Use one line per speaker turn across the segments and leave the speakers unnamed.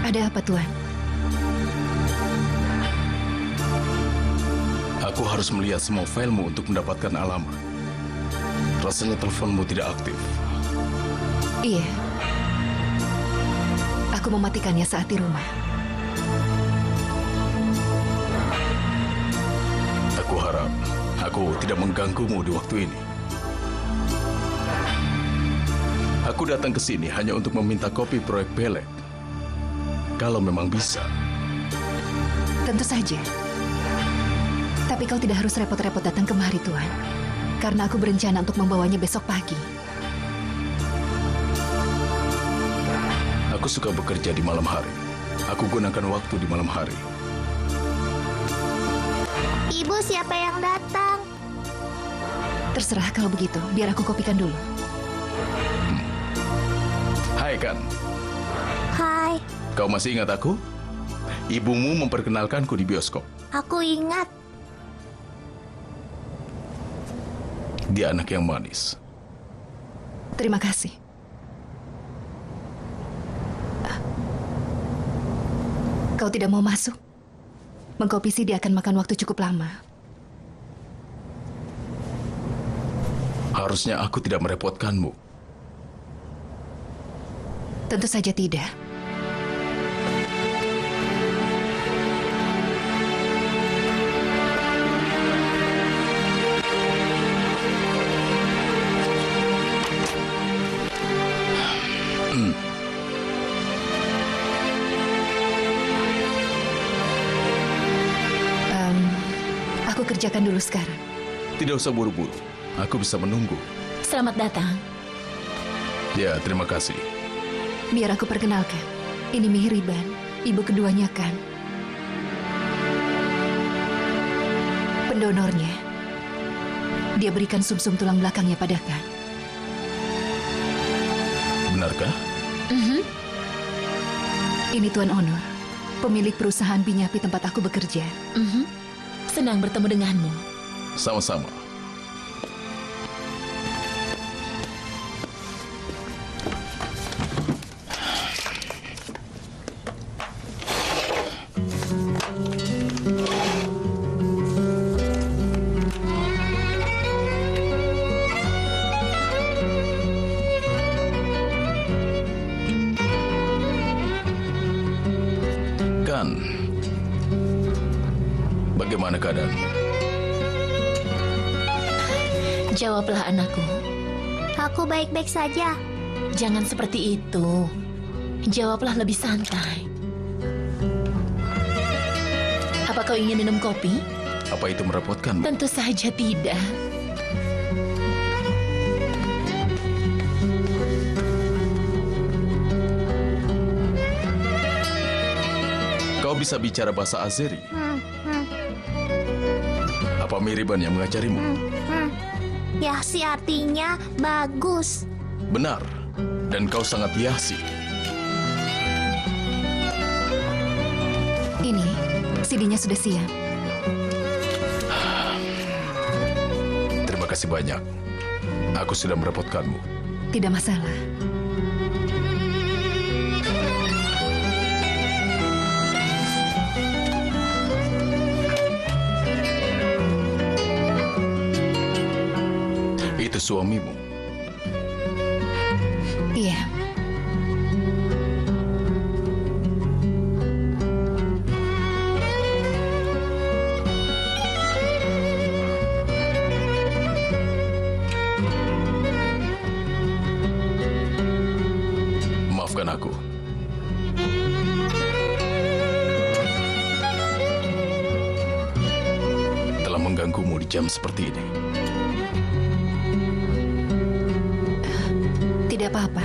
Ada apa, Tuan?
Aku harus melihat semua filemu untuk mendapatkan alamat. Rasanya teleponmu tidak aktif.
Iya. Aku mematikannya saat di rumah.
Aku harap aku tidak mengganggumu di waktu ini. Aku datang ke sini hanya untuk meminta kopi proyek Belek. Kalau memang bisa.
Tentu saja. Tapi kau tidak harus repot-repot datang kemari, Tuan. Karena aku berencana untuk membawanya besok pagi.
Aku suka bekerja di malam hari. Aku gunakan waktu di malam hari.
Ibu, siapa yang datang?
Terserah kalau begitu. Biar aku kopikan dulu.
Hai, Kan.
Hai,
Kau masih ingat aku? Ibumu memperkenalkanku di bioskop.
aku ingat.
Dia anak yang manis.
Terima kasih. Kau tidak mau masuk? Mengkopi CD akan makan waktu cukup lama.
Harusnya aku tidak merepotkanmu.
Tentu saja tidak. Aku kerjakan dulu sekarang.
Tidak usah buru-buru. Aku bisa menunggu.
Selamat datang.
Ya, terima kasih.
Biar aku perkenalkan. Ini Mihriban, ibu keduanya Kan. Pendonornya. Dia berikan sumsum tulang belakangnya pada Kan.
Benarkah?
Ini Tuan Onur, pemilik perusahaan Binyapi tempat aku bekerja.
Senang bertemu denganmu.
Sama-sama. Kan, bagaimana keadaanmu?
Jawablah anakku.
Aku baik-baik saja.
Jangan seperti itu. Jawablah lebih santai. Apa kau ingin minum kopi?
Apa itu merepotkanmu?
Tentu saja tidak.
Kau bisa bicara bahasa Azeri? Apa Mihriban yang mengajarimu?
Yahsi artinya bagus.
Benar. Dan kau sangat yahsi.
Ini, CD-nya sudah siap.
Terima kasih banyak. Aku sudah merepotkanmu.
Tidak masalah.
Itu suamimu.
Iya.
Maafkan aku. Telah mengganggumu di jam seperti ini.
Tidak apa-apa.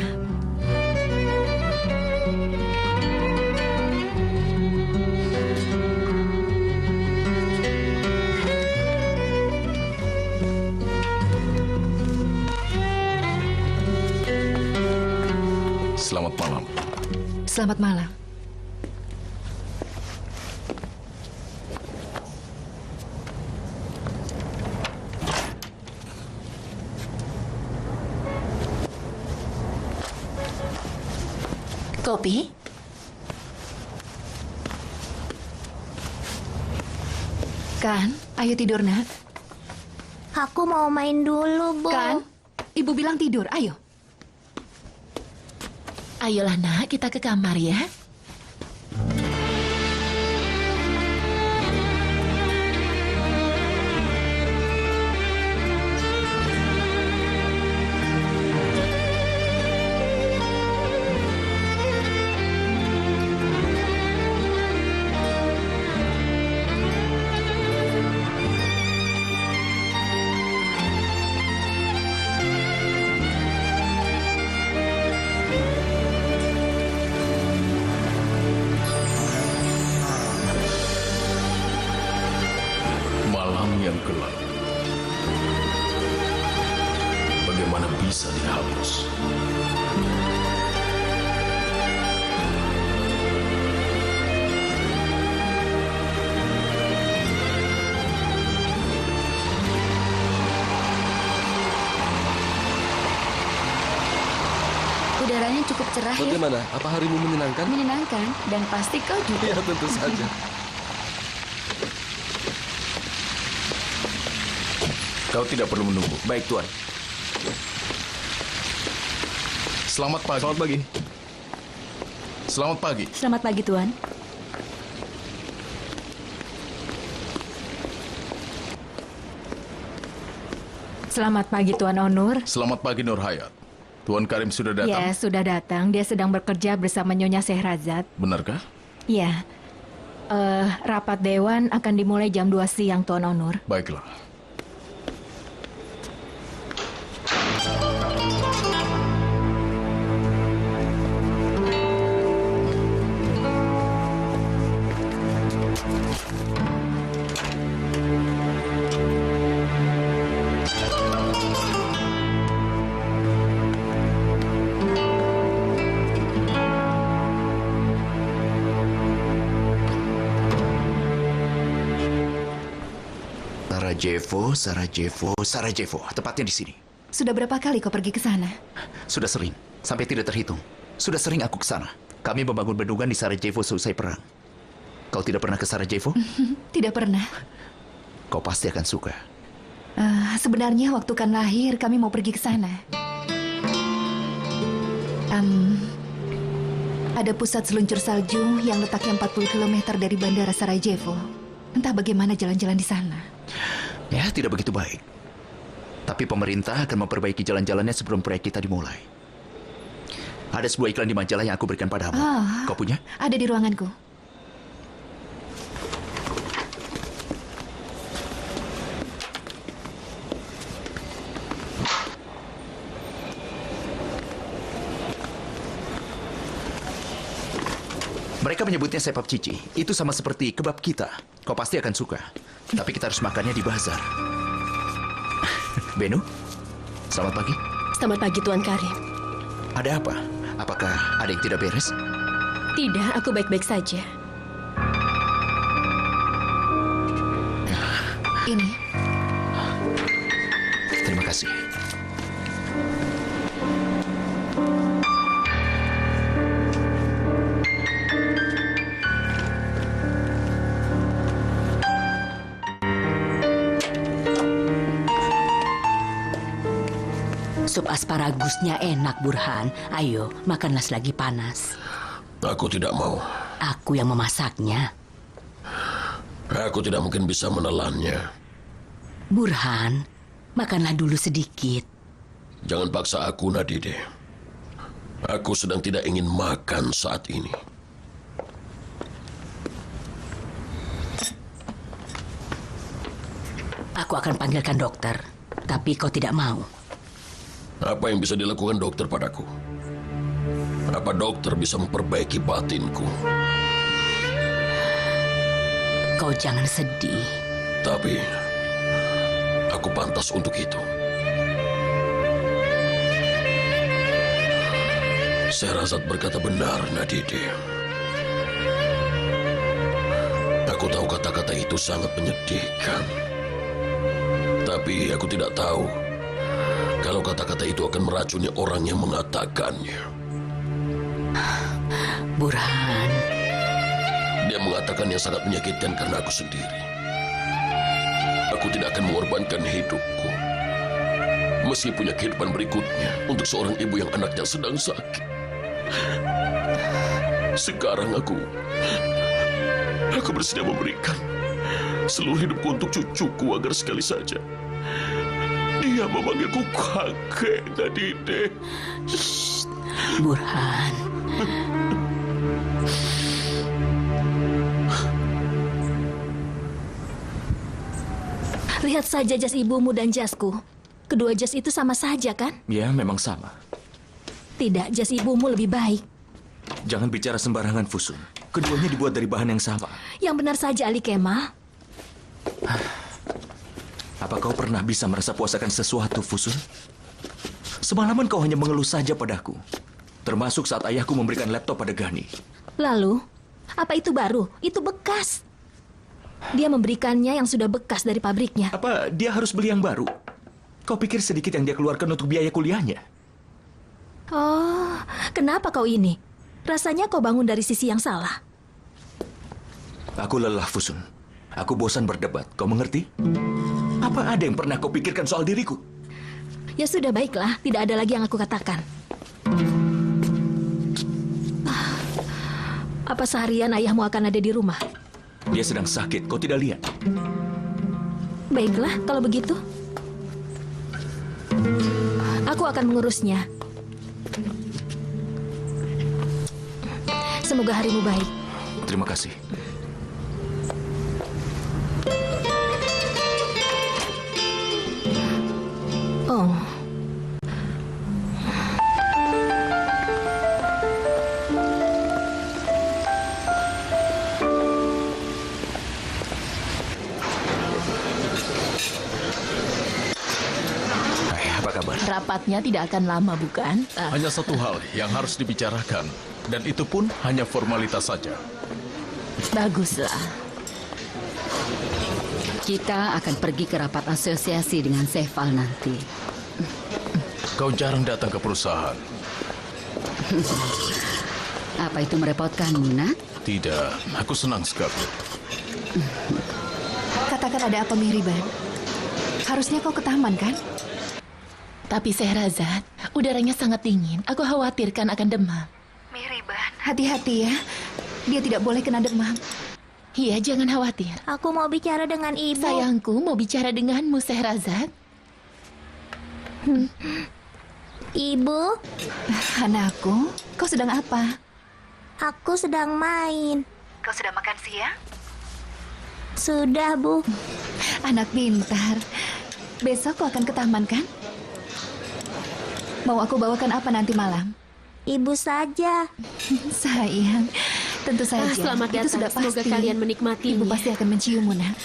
Selamat malam.
Selamat malam.
Kopi?
Kan, ayo tidur, nak.
Aku mau main dulu, Bu.
Kan, ibu bilang tidur, ayo.
Ayolah nak, kita ke kamar ya.
Malam yang gelap. Bagaimana bisa dihapus?
Udaranya cukup cerah ya.
Bagaimana? Apa harimu menyenangkan?
Menyenangkan, dan pasti kau juga.
Ya, tentu saja.
Kau tidak perlu menunggu.
Baik, Tuan.
Selamat pagi.
Selamat pagi.
Selamat pagi.
Selamat pagi, Tuan.
Selamat pagi Tuan Onur.
Selamat pagi Nur Hayat. Tuan Karim sudah datang?
Ya, sudah datang. Dia sedang bekerja bersama Nyonya Sehrazad.
Benarkah?
Ya. Rapat dewan akan dimulai jam 2 siang, Tuan Onur.
Baiklah.
Sarajevo, tepatnya di sini.
Sudah berapa kali kau pergi ke sana?
Sudah sering, sampai tidak terhitung. Sudah sering aku ke sana. Kami membangun bendungan di Sarajevo selesai perang. Kau tidak pernah ke Sarajevo?
Tidak pernah.
Kau pasti akan suka.
Sebenarnya waktu kan lahir kami mau pergi ke sana. Ada pusat seluncur salju yang letaknya 40 km dari bandara Sarajevo. Entah bagaimana jalan-jalan di sana.
Ya, tidak begitu baik. Tapi pemerintah akan memperbaiki jalan-jalannya sebelum proyek kita dimulai. Ada sebuah iklan di majalah yang aku berikan padamu. Kau punya?
Ada di ruanganku.
Mereka menyebutnya sepap cici. Itu sama seperti kebab kita. Kau pasti akan suka. Tapi kita harus makannya di bazar. Benu, selamat pagi.
Selamat pagi, Tuan Karim.
Ada apa? Apakah ada yang tidak beres?
Tidak, aku baik-baik saja.
Ini.
Terima kasih.
Sup asparagusnya enak, Burhan. Ayo, makanlah selagi panas.
Aku tidak mau.
Aku yang memasaknya.
Aku tidak mungkin bisa menelannya.
Burhan, makanlah dulu sedikit.
Jangan paksa aku, Nadide. Aku sedang tidak ingin makan saat ini.
Aku akan panggilkan dokter, tapi kau tidak mau.
Apa yang bisa dilakukan dokter padaku? Apa dokter bisa memperbaiki batinku?
Kau jangan sedih.
Tapi, aku pantas untuk itu. Sehrazad berkata benar, Nadide. Aku tahu kata-kata itu sangat menyedihkan. Tapi aku tidak tahu kalau kata-kata itu akan meracuni orang yang mengatakannya.
Burhan.
Dia mengatakan yang sangat menyakitkan karena aku sendiri.
Aku tidak akan mengorbankan hidupku. Meski punya kehidupan berikutnya untuk seorang ibu yang anaknya sedang sakit. Sekarang aku bersedia memberikan seluruh hidupku untuk cucuku agar sekali saja dia memanggilku kakek dan Dede.
Burhan.
Lihat saja jas ibumu dan jasku. Kedua jas itu sama saja, kan?
Ya, memang sama.
Tidak, jas ibumu lebih baik.
Jangan bicara sembarangan, Fusun. Keduanya dibuat dari bahan yang sama.
Yang benar saja, Ali Kemal.
Apa kau pernah bisa merasa puas akan sesuatu, Fusun? Semalaman kau hanya mengeluh saja padaku. Termasuk saat ayahku memberikan laptop pada Gani.
Lalu, apa itu baru? Itu bekas. Dia memberikannya yang sudah bekas dari pabriknya.
Apa dia harus beli yang baru? Kau pikir sedikit yang dia keluarkan untuk biaya kuliahnya?
Oh, kenapa kau ini? Rasanya kau bangun dari sisi yang salah.
Aku lelah, Fusun. Aku bosan berdebat. Kau mengerti? Apa ada yang pernah kau pikirkan soal diriku?
Ya sudah, baiklah. Tidak ada lagi yang aku katakan. Apa seharian ayahmu akan ada di rumah?
Dia sedang sakit. Kau tidak lihat?
Baiklah, kalau begitu. Aku akan mengurusnya. Semoga harimu baik.
Terima kasih.
Oh.
Apa kabar?
Rapatnya tidak akan lama, bukan?
Hanya satu hal yang harus dibicarakan, dan itu pun hanya formalitas saja.
Baguslah.
Kita akan pergi ke rapat asosiasi dengan Seval nanti.
Kau jarang datang ke perusahaan.
Apa itu merepotkanmu, nak?
Tidak, aku senang sekali.
Katakan ada apa, Mihriban? Harusnya kau ke taman, kan?
Tapi Sehrazad, udaranya sangat dingin. Aku khawatirkan akan demam.
Mihriban, hati-hati ya. Dia tidak boleh kena demam.
Iya, jangan khawatir.
Aku mau bicara dengan ibu.
Sayangku, mau bicara denganmu, Sehrazad.
Ibu,
Anakku, kau sedang apa?
aku sedang main.
Kau sudah makan siang?
Sudah, Bu.
Anak pintar. Besok kau akan ke taman, kan? Mau aku bawakan apa nanti malam?
Ibu saja.
Sayang, tentu saja.
Selamat
Itu
datang.
sudah
Semoga
pasti.
kalian menikmatinya.
Ibu pasti akan menciummu, nak.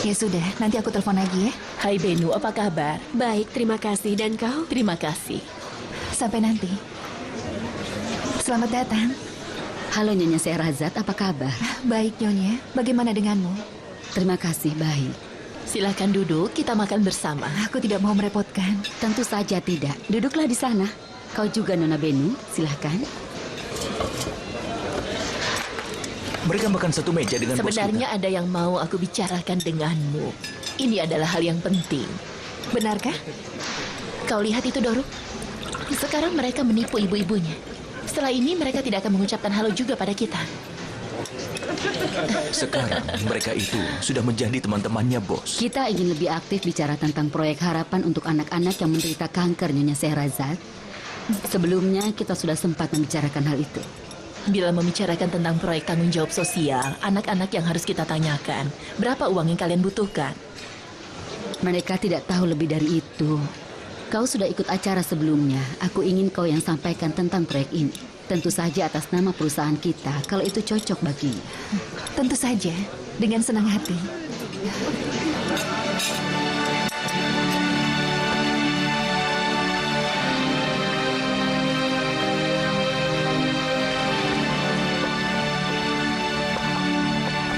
Ya sudah, nanti aku telepon lagi ya.
Hai Benu, apa kabar?
Baik, terima kasih. Dan kau?
Terima kasih.
Sampai nanti. Selamat datang.
Halo Nyonya Sehrazad, apa kabar?
Baik, Nyonya. Bagaimana denganmu?
Terima kasih, baik.
Silakan duduk, kita makan bersama.
Aku tidak mau merepotkan.
Tentu saja tidak. Duduklah di sana. Kau juga, Nona Benu, silahkan.
Mereka makan satu meja dengan bos
Sebenarnya
kita.
ada yang mau aku bicarakan denganmu. Ini adalah hal yang penting.
Benarkah?
Kau lihat itu, Doru? Sekarang mereka menipu ibu-ibunya. Setelah ini mereka tidak akan mengucapkan halo juga pada kita.
Sekarang mereka itu sudah menjadi teman-temannya bos.
Kita ingin lebih aktif bicara tentang proyek harapan untuk anak-anak yang menderita kanker, Nyonya Sehrazad. Sebelumnya kita sudah sempat membicarakan hal itu.
Bila membicarakan tentang proyek tanggung jawab sosial, anak-anak yang harus kita tanyakan, berapa uang yang kalian butuhkan?
Mereka tidak tahu lebih dari itu. Kau sudah ikut acara sebelumnya. Aku ingin kau yang sampaikan tentang proyek ini. Tentu saja atas nama perusahaan kita, kalau itu cocok baginya.
Tentu saja, dengan senang hati.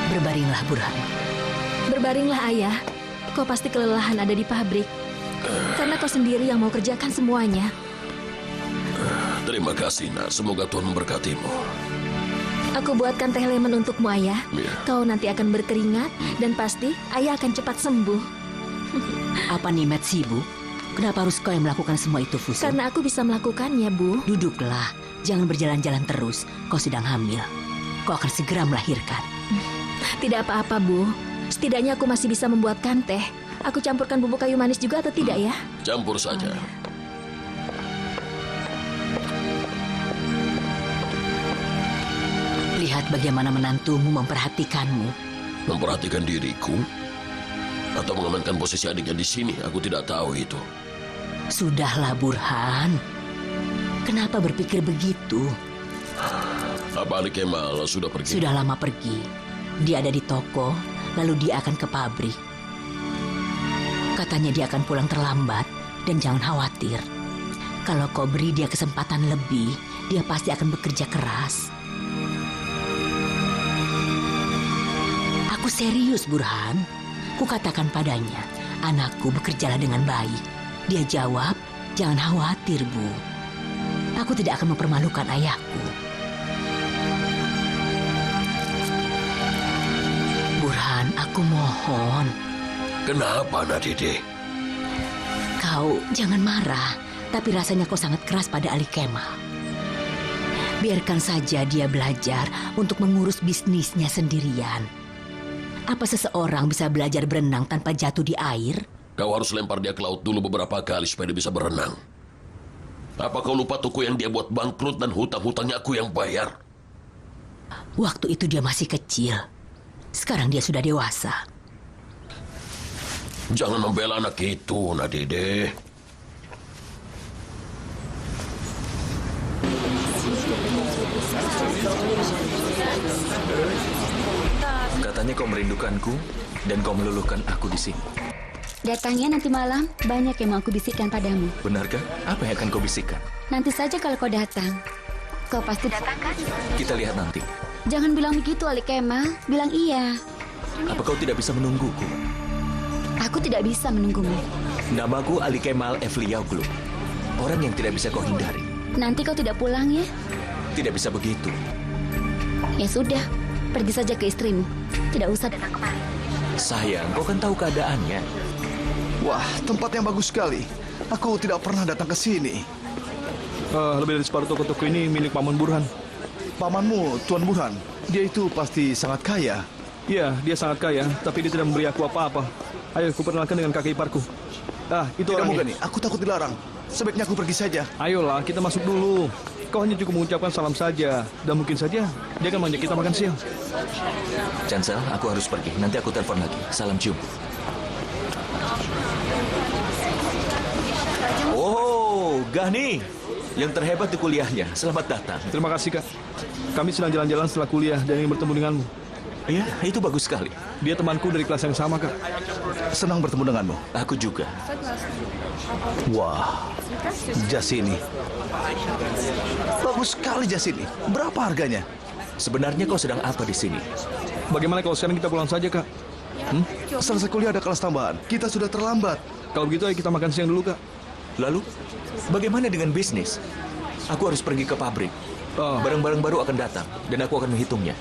Berbaringlah, Burhan.
Berbaringlah, Ayah. Kau pasti kelelahan ada di pabrik. Karena kau sendiri yang mau kerjakan semuanya.
Terima kasih, nak. Semoga Tuhan memberkatimu.
Aku buatkan teh lemon untukmu, Ayah.
Iya.
Kau nanti akan berkeringat dan pasti Ayah akan cepat sembuh.
Apa Nimet sibuk? Kenapa harus kau yang melakukan semua itu, Fusu?
Karena aku bisa melakukannya, Bu.
Duduklah, jangan berjalan-jalan terus. Kau sedang hamil. Kau akan segera melahirkan.
Tidak apa-apa, Bu. Setidaknya aku masih bisa membuatkan teh. Aku campurkan bubuk kayu manis juga atau tidak ya?
Campur saja.
Lihat bagaimana menantumu memperhatikanmu.
Memperhatikan diriku? Atau mengamankan posisi adiknya di sini? Aku tidak tahu itu.
Sudahlah, Burhan. Kenapa berpikir begitu?
Apa Ali Kemal sudah pergi?
Sudah lama pergi. Dia ada di toko, lalu dia akan ke pabrik. Katanya dia akan pulang terlambat, dan jangan khawatir. Kalau kau beri dia kesempatan lebih, dia pasti akan bekerja keras. Aku serius, Burhan. Kukatakan padanya, anakku bekerjalah dengan baik. Dia jawab, jangan khawatir, Bu. Aku tidak akan mempermalukan ayahku. Burhan, aku mohon.
Kenapa, Nadide?
Kau jangan marah, tapi rasanya kau sangat keras pada Ali Kemal. Biarkan saja dia belajar untuk mengurus bisnisnya sendirian. Apa seseorang bisa belajar berenang tanpa jatuh di air?
Kau harus lempar dia ke laut dulu beberapa kali supaya dia bisa berenang. Apa kau lupa toko yang dia buat bangkrut dan hutang-hutangnya aku yang bayar?
Waktu itu dia masih kecil. Sekarang dia sudah dewasa.
Jangan membela anak itu, Nadide.
Katanya kau merindukanku dan kau meluluhkan aku di sini.
Datangnya nanti malam, banyak yang mau aku bisikkan padamu.
Benarkah? Apa yang akan kau bisikkan?
Nanti saja kalau kau datang. Kau pasti datang kan?
Kita lihat nanti.
Jangan bilang begitu, Ali Kemal. Bilang iya.
Apa kau tidak bisa menungguku?
Aku tidak bisa menunggumu.
Namaku Ali Kemal Evliyaoglu. Orang yang tidak bisa kau hindari.
Nanti kau tidak pulang ya?
Tidak bisa begitu.
Ya sudah, pergi saja ke istrimu. Tidak usah datang kemari.
Sayang, kau kan tahu keadaannya.
Wah, tempat yang bagus sekali. Aku tidak pernah datang ke sini.
Lebih dari separuh toko-toko ini milik Paman Burhan.
Pamanmu, Tuan Burhan, dia itu pasti sangat kaya.
Iya, dia sangat kaya, tapi dia tidak memberi aku apa-apa. Ayo, kuperkenalkan dengan kakek iparku. Itu
tidak
orangnya.
mungkin, aku takut dilarang. Sebaiknya aku pergi saja.
Ayolah, kita masuk dulu. Kau hanya cukup mengucapkan salam saja. Dan mungkin saja dia akan mengajak kita makan siang.
Chancel, aku harus pergi. Nanti aku telepon lagi. Salam cium. Oh, Gani. Yang terhebat di kuliahnya. Selamat datang.
Terima kasih, Kak. Kami sedang jalan-jalan setelah kuliah dan ingin bertemu denganmu.
Iya, itu bagus sekali.
Dia temanku dari kelas yang sama, Kak.
Senang bertemu denganmu.
Aku juga.
Wah, jas ini. Bagus sekali jas ini. Berapa harganya?
Sebenarnya kau sedang apa di sini?
Bagaimana kalau sekarang kita pulang saja, Kak?
Selesai kuliah ada kelas tambahan. Kita sudah terlambat.
Kalau begitu, ayo kita makan siang dulu, Kak.
Lalu, bagaimana dengan bisnis? Aku harus pergi ke pabrik. Barang-barang baru akan datang, dan aku akan menghitungnya.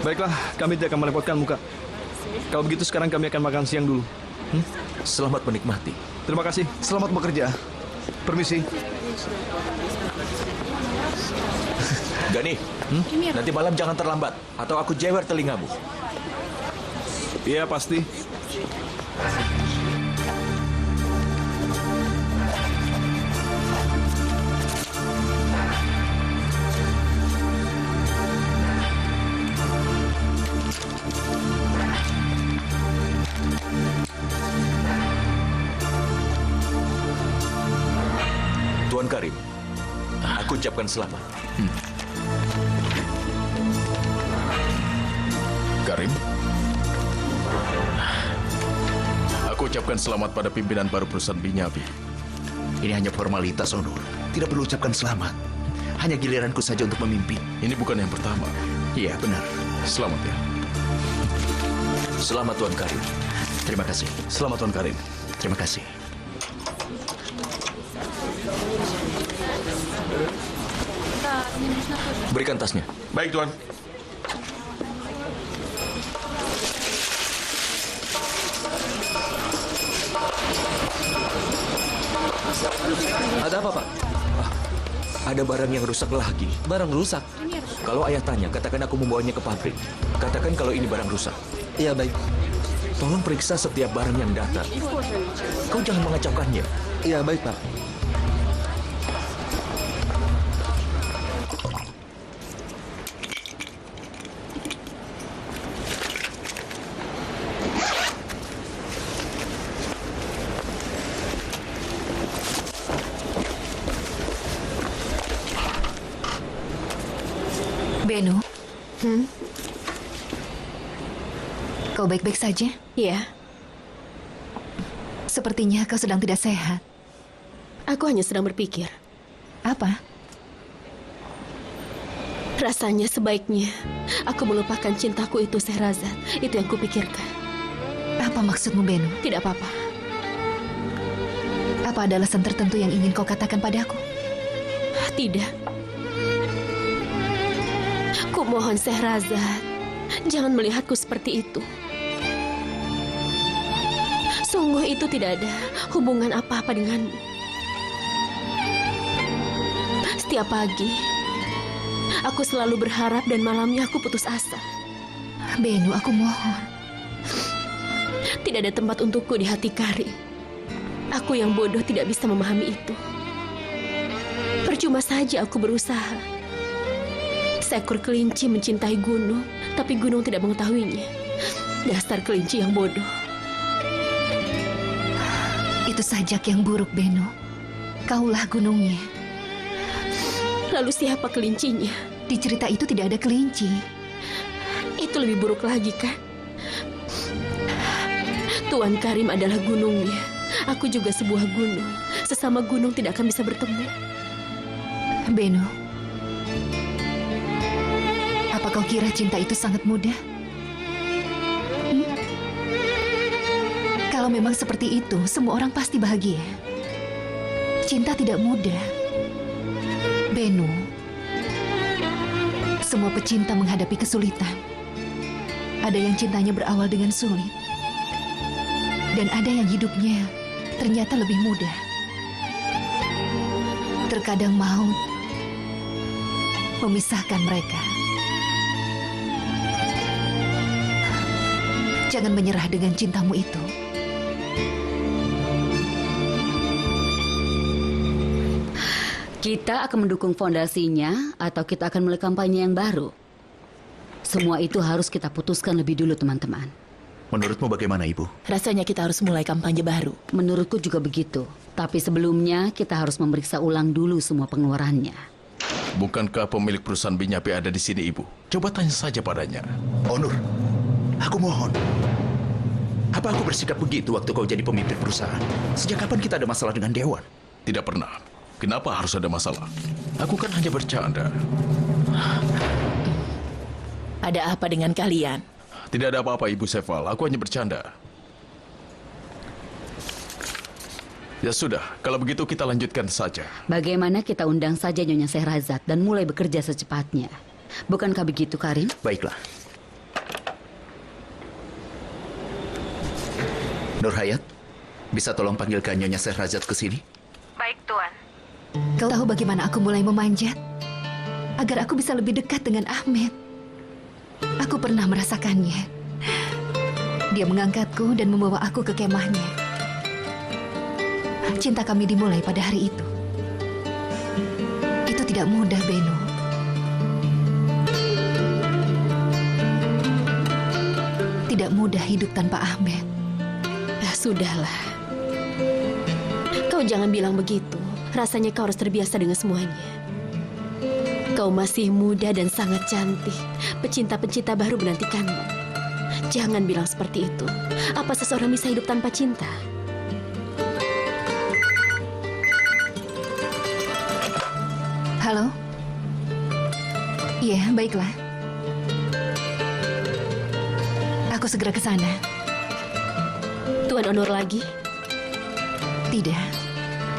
Baiklah, kami tidak akan merepotkanmu, Kak. Kalau begitu, sekarang kami akan makan siang dulu.
Selamat menikmati.
Terima kasih.
Selamat bekerja. Permisi.
Gani, nanti malam jangan terlambat, atau aku jewer telingamu.
Iya, pasti.
Tuan Karim, aku ucapkan selamat.
Karim? Aku ucapkan selamat pada pimpinan baru perusahaan Binyabi.
Ini hanya formalitas, Onur. Tidak perlu ucapkan selamat. Hanya giliranku saja untuk memimpin.
Ini bukan yang pertama.
Iya, benar.
Selamat ya.
Selamat, Tuan Karim. Terima kasih.
Selamat, Tuan Karim.
Terima kasih.
Berikan tasnya.
Baik, Tuan.
Ada apa, Pak?
Ada barang yang rusak lagi.
Barang rusak?
Kalau ayah tanya, katakan aku membawanya ke pabrik. Katakan kalau ini barang rusak.
Iya, baik.
Tolong periksa setiap barang yang datang. Kau jangan mengacaukannya.
Iya, baik, Pak.
Beno. Kau baik-baik saja?
Iya.
Sepertinya kau sedang tidak sehat.
Aku hanya sedang berpikir.
Apa?
Rasanya sebaiknya aku melupakan cintaku itu, Sehrazad. Itu yang kupikirkan.
Apa maksudmu, Beno?
Tidak apa-apa.
Apa ada alasan tertentu yang ingin kau katakan padaku?
Tidak. Kumohon, Sehrazad, jangan melihatku seperti itu. Sungguh itu tidak ada hubungan apa-apa denganmu. Setiap pagi, aku selalu berharap dan malamnya aku putus asa.
Beno, aku mohon.
Tidak ada tempat untukku di hati Kari. Aku yang bodoh tidak bisa memahami itu. Percuma saja aku berusaha. Seekor kelinci mencintai gunung, tapi gunung tidak mengetahuinya. Dasar kelinci yang bodoh.
Itu sajak yang buruk, Beno. Kaulah gunungnya.
Lalu siapa kelincinya?
Di cerita itu tidak ada kelinci.
Itu lebih buruk lagi, kan? Tuan Karim adalah gunungnya. Aku juga sebuah gunung. Sesama gunung tidak akan bisa bertemu.
Beno, apa kau kira cinta itu sangat mudah? Kalau memang seperti itu, semua orang pasti bahagia. Cinta tidak mudah. Beno, semua pecinta menghadapi kesulitan. Ada yang cintanya berawal dengan sulit. Dan ada yang hidupnya ternyata lebih mudah. Terkadang maut memisahkan mereka. Jangan menyerah dengan cintamu itu.
Kita akan mendukung fondasinya atau kita akan mulai kampanye yang baru. Semua itu harus kita putuskan lebih dulu, teman-teman.
Menurutmu bagaimana, Ibu?
Rasanya kita harus mulai kampanye baru.
Menurutku juga begitu. Tapi sebelumnya kita harus memeriksa ulang dulu semua pengeluarannya.
Bukankah pemilik perusahaan Binyapi ada di sini, Ibu? Coba tanya saja padanya.
Onur, aku mohon. Apa aku bersikap begitu waktu kau jadi pemimpin perusahaan? Sejak kapan kita ada masalah dengan Dewan?
Tidak pernah. Kenapa harus ada masalah? Aku kan hanya bercanda.
Ada apa dengan kalian?
Tidak ada apa-apa, Ibu Seval. Aku hanya bercanda. Ya sudah, kalau begitu kita lanjutkan saja.
Bagaimana kita undang saja Nyonya Sehrazad dan mulai bekerja secepatnya. Bukankah begitu, Karim?
Baiklah. Nur Hayat, bisa tolong panggilkan Nyonya Sehrazad ke sini?
Baik, Tuan. Kau tahu bagaimana aku mulai memanjat? Agar aku bisa lebih dekat dengan Ahmed. Aku pernah merasakannya. Dia mengangkatku dan membawa aku ke kemahnya. Cinta kami dimulai pada hari itu. Itu tidak mudah, Beno. Tidak mudah hidup tanpa Ahmed.
Sudahlah. Kau jangan bilang begitu. Rasanya kau harus terbiasa dengan semuanya. Kau masih muda dan sangat cantik. Pecinta-pecinta baru menantikanmu. Jangan bilang seperti itu. Apa seseorang bisa hidup tanpa cinta?
Halo? Iya, baiklah. Aku segera ke sana.
Tuan Onur lagi?
Tidak,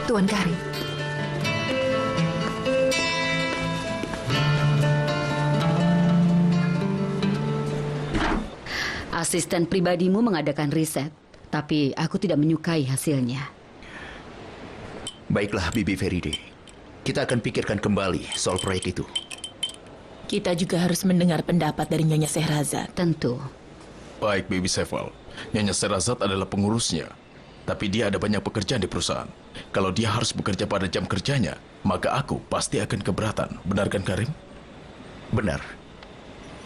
Tuan Karim.
Asisten pribadimu mengadakan riset, tapi aku tidak menyukai hasilnya.
Baiklah, Bibi Feride. Kita akan pikirkan kembali soal proyek itu.
Kita juga harus mendengar pendapat dari Nyonya Sehrazad.
Tentu.
Baik, Bibi Seval. Nyonya Sherazad adalah pengurusnya. Tapi dia ada banyak pekerjaan di perusahaan. Kalau dia harus bekerja pada jam kerjanya, maka aku pasti akan keberatan. Benar kan, Karim?
Benar.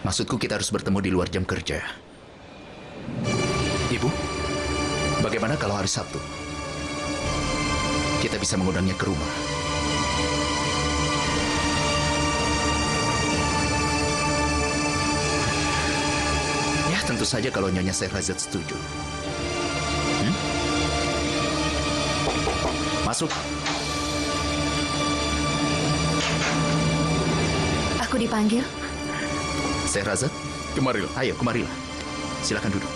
Maksudku kita harus bertemu di luar jam kerja. Ibu, bagaimana kalau hari Sabtu? Kita bisa mengundangnya ke rumah. Ya, tentu saja kalau Nyonya Sehrazad setuju. Masuk.
Aku dipanggil.
Sehrazad,
kemarilah.
Ayo, kemarilah. Silakan duduk.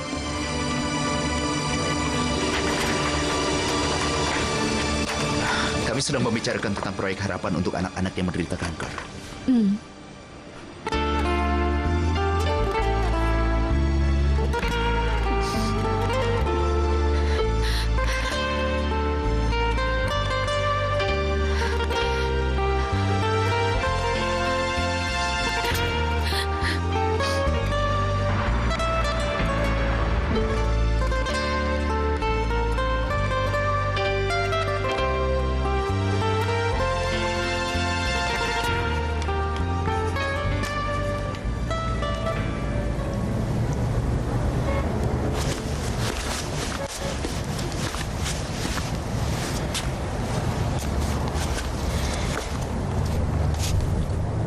Kami sedang membicarakan tentang proyek harapan untuk anak-anak yang menderita kanker.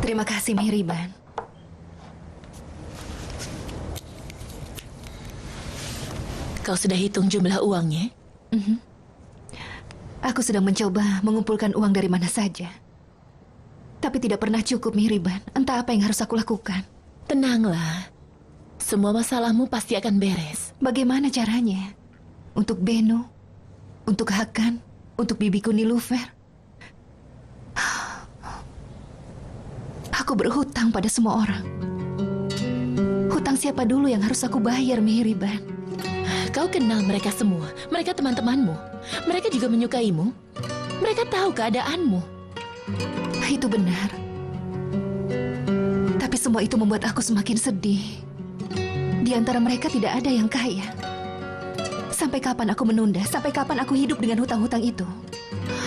Terima kasih, Mihriban.
Kau sudah hitung jumlah uangnya?
Aku sedang mencoba mengumpulkan uang dari mana saja. Tapi tidak pernah cukup, Mihriban. Entah apa yang harus aku lakukan.
Tenanglah. Semua masalahmu pasti akan beres.
Bagaimana caranya? Untuk Beno, untuk Hakan, untuk bibiku Nilufer. Aku berhutang pada semua orang. Hutang siapa dulu yang harus aku bayar, Mihriban?
Kau kenal mereka semua. Mereka teman-temanmu. Mereka juga menyukaimu. Mereka tahu keadaanmu.
Itu benar. Tapi semua itu membuat aku semakin sedih. Di antara mereka tidak ada yang kaya. Sampai kapan aku menunda? Sampai kapan aku hidup dengan hutang-hutang itu?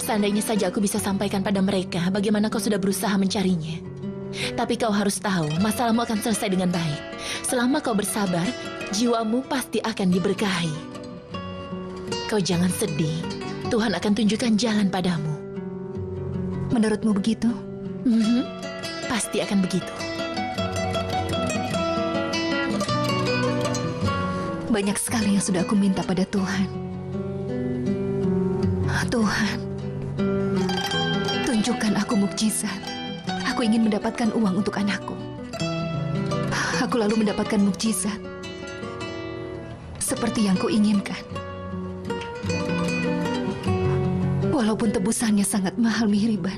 Seandainya saja aku bisa sampaikan pada mereka bagaimana kau sudah berusaha mencarinya. Tapi kau harus tahu, masalahmu akan selesai dengan baik. Selama kau bersabar, jiwamu pasti akan diberkahi. Kau jangan sedih. Tuhan akan tunjukkan jalan padamu.
Menurutmu begitu?
Pasti akan begitu.
Banyak sekali yang sudah aku minta pada Tuhan. Tuhan, tunjukkan aku mukjizat. Aku ingin mendapatkan uang untuk anakku. Aku lalu mendapatkan mukjizat seperti yang kuinginkan. Walaupun tebusannya sangat mahal, Mihriban.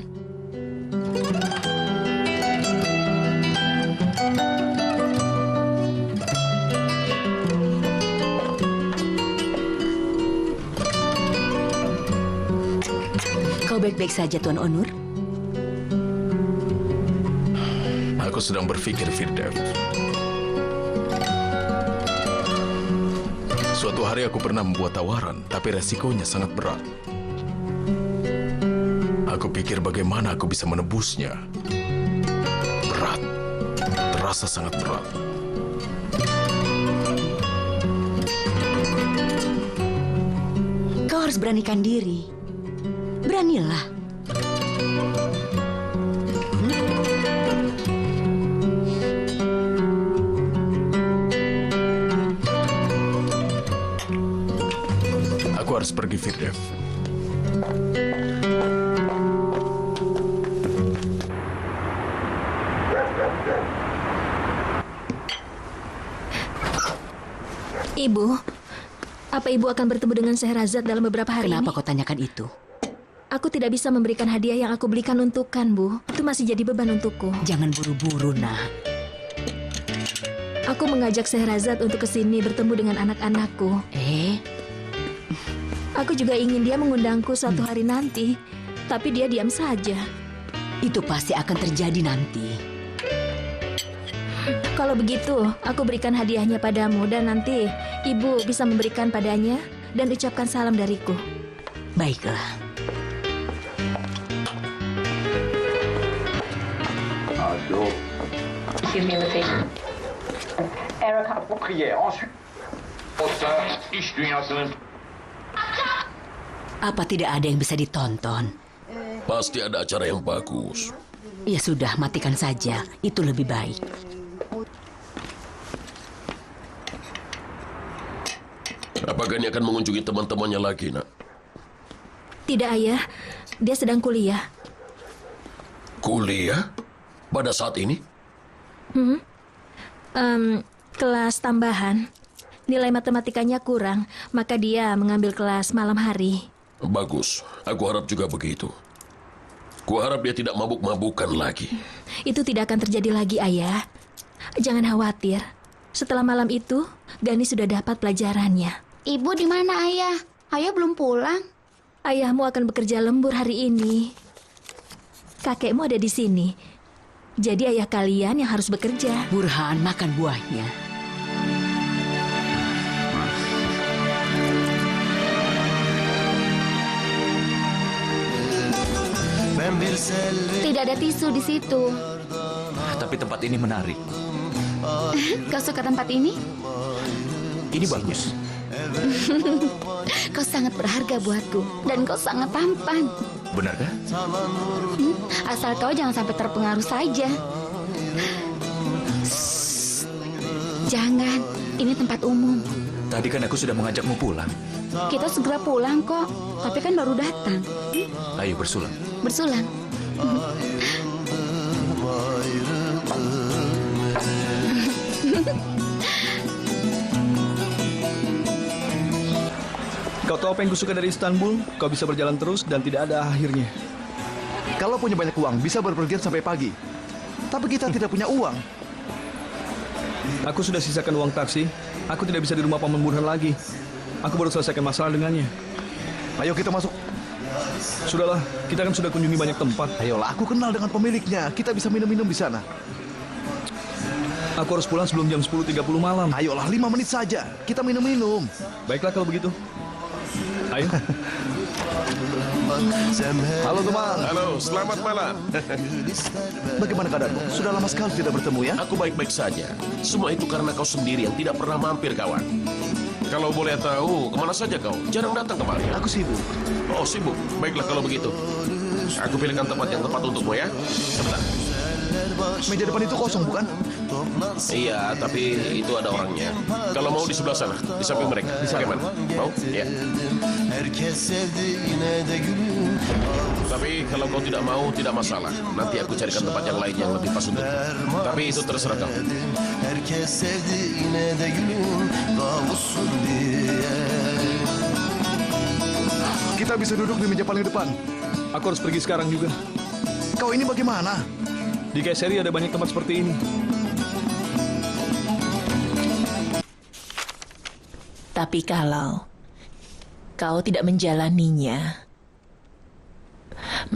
Kau baik-baik saja, Tuan Onur?
Aku sedang berpikir, Firdev. Suatu hari aku pernah membuat tawaran, tapi resikonya sangat berat. Aku pikir bagaimana aku bisa menebusnya. Berat. Terasa sangat berat.
Kau harus beranikan diri. Beranilah.
Aku harus pergi, Firdev.
Ibu, apa ibu akan bertemu dengan Sehrazad dalam beberapa hari
Kenapa
ini?
kau tanyakan itu?
Aku tidak bisa memberikan hadiah yang aku belikan untukkan, Bu. Itu masih jadi beban untukku.
Jangan buru-buru, nak.
Aku mengajak Sehrazad untuk kesini bertemu dengan anak-anakku. Aku juga ingin dia mengundangku suatu hari nanti. Tapi dia diam saja.
Itu pasti akan terjadi nanti.
Kalau begitu, aku berikan hadiahnya padamu dan nanti ibu bisa memberikan padanya dan ucapkan salam dariku.
Baiklah.
Humility. Erica. Vous priez ensuite. İş dünyasının
Apa tidak ada yang bisa ditonton?
Pasti ada acara yang bagus.
Ya sudah, matikan saja. Itu lebih baik.
Apakah ini akan mengunjungi teman-temannya lagi, nak?
Tidak, Ayah. Dia sedang kuliah.
Kuliah? Pada saat ini?
Kelas tambahan. Nilai matematikanya kurang, maka dia mengambil kelas malam hari.
Bagus. Aku harap juga begitu. Kuharap dia tidak mabuk-mabukan lagi.
Itu tidak akan terjadi lagi, Ayah. Jangan khawatir. Setelah malam itu, Gani sudah dapat pelajarannya.
Ibu di mana, Ayah? Ayah belum pulang.
Ayahmu akan bekerja lembur hari ini. Kakekmu ada di sini. Jadi ayah kalian yang harus bekerja.
Burhan, makan buahnya.
Tidak ada tisu di situ.
Tapi tempat ini menarik.
Kau suka tempat ini?
Ini bagus.
Kau sangat berharga buatku dan kau sangat tampan.
Benarkah?
Asal kau jangan sampai terpengaruh saja. Jangan, ini tempat umum.
Tadi kan aku sudah mengajakmu pulang.
Kita segera pulang kok, tapi kan baru datang.
Ayo bersulang.
Bersulang.
Kau tahu apa yang kusuka dari Istanbul? Kau bisa berjalan terus dan tidak ada akhirnya.
Kalau punya banyak uang, bisa berpergian sampai pagi. Tapi kita tidak punya uang.
Aku sudah sisakan uang taksi. Aku tidak bisa di rumah Paman Burhan lagi. Aku baru selesaikan masalah dengannya.
Ayo kita masuk.
Sudahlah, kita kan sudah kunjungi banyak tempat.
Ayolah, aku kenal dengan pemiliknya. Kita bisa minum-minum di sana.
Aku harus pulang sebelum jam 10.30 malam.
Ayolah, 5 menit saja. Kita minum-minum.
Baiklah kalau begitu. Ayo.
Halo teman.
Halo, selamat malam.
Bagaimana keadaanmu? Sudah lama sekali tidak bertemu ya?
Aku baik-baik saja. Semua itu karena kau sendiri yang tidak pernah mampir, kawan. Kalau boleh tahu, kemana saja kau? Jarang datang kemari.
Aku sibuk.
Oh, sibuk. Baiklah kalau begitu. Aku pilihkan tempat yang tepat untukmu ya. Sebentar.
Meja depan itu kosong, bukan?
Iya, tapi itu ada orangnya. Kalau mau di sebelah sana, di samping mereka. Bagaimana? Mau? Ya. Tapi kalau kau tidak mau, tidak masalah. Nanti aku carikan tempat yang lain yang lebih pas untukmu. Tapi itu terserah kau.
Kita bisa duduk di meja paling depan.
Aku harus pergi sekarang juga.
Kau ini bagaimana?
Di Kayseri ada banyak tempat seperti ini.
Tapi kalau kau tidak menjalaninya,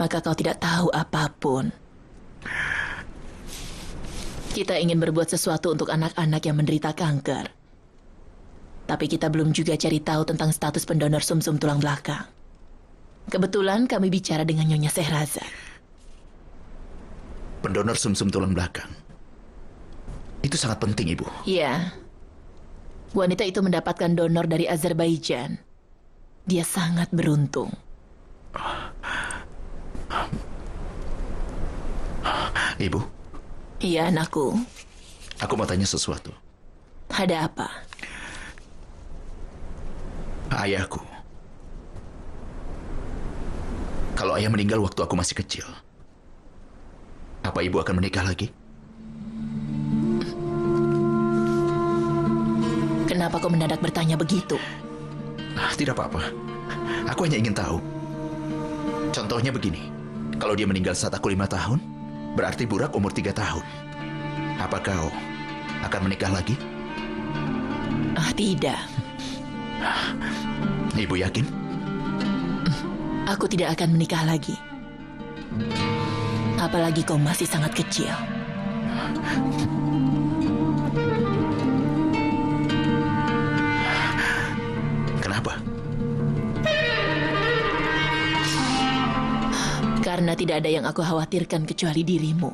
maka kau tidak tahu apapun. Kita ingin berbuat sesuatu untuk anak-anak yang menderita kanker. Tapi kita belum juga cari tahu tentang status pendonor sumsum tulang belakang. Kebetulan kami bicara dengan Nyonya Sehrazad.
Pendonor sumsum tulang belakang. Itu sangat penting, Ibu.
Ya. Wanita itu mendapatkan donor dari Azerbaijan. Dia sangat beruntung.
Ibu?
Iya, anakku.
Aku mau tanya sesuatu.
Ada apa?
Ayahku. Kalau ayah meninggal waktu aku masih kecil, apa ibu akan menikah lagi?
Kenapa kau mendadak bertanya begitu?
Tidak apa-apa. Aku hanya ingin tahu. Contohnya begini. Kalau dia meninggal saat aku 5 tahun, berarti Burak umur 3 tahun. Apa kau akan menikah lagi?
Tidak.
Ibu yakin?
Aku tidak akan menikah lagi. Apalagi kau masih sangat kecil.
Kenapa?
Karena tidak ada yang aku khawatirkan kecuali dirimu.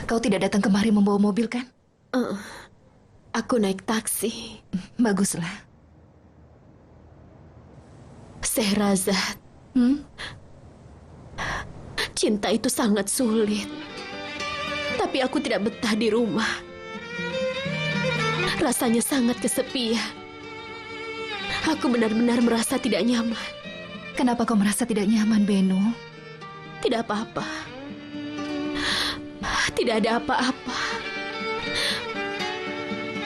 Kau tidak datang kemari membawa mobil, kan?
Aku naik taksi.
Baguslah.
Sehrazad. Cinta itu sangat sulit. Tapi aku tidak betah di rumah. Rasanya sangat kesepian. Aku benar-benar merasa tidak nyaman.
Kenapa kau merasa tidak nyaman, Beno?
Tidak apa-apa. Tidak ada apa-apa.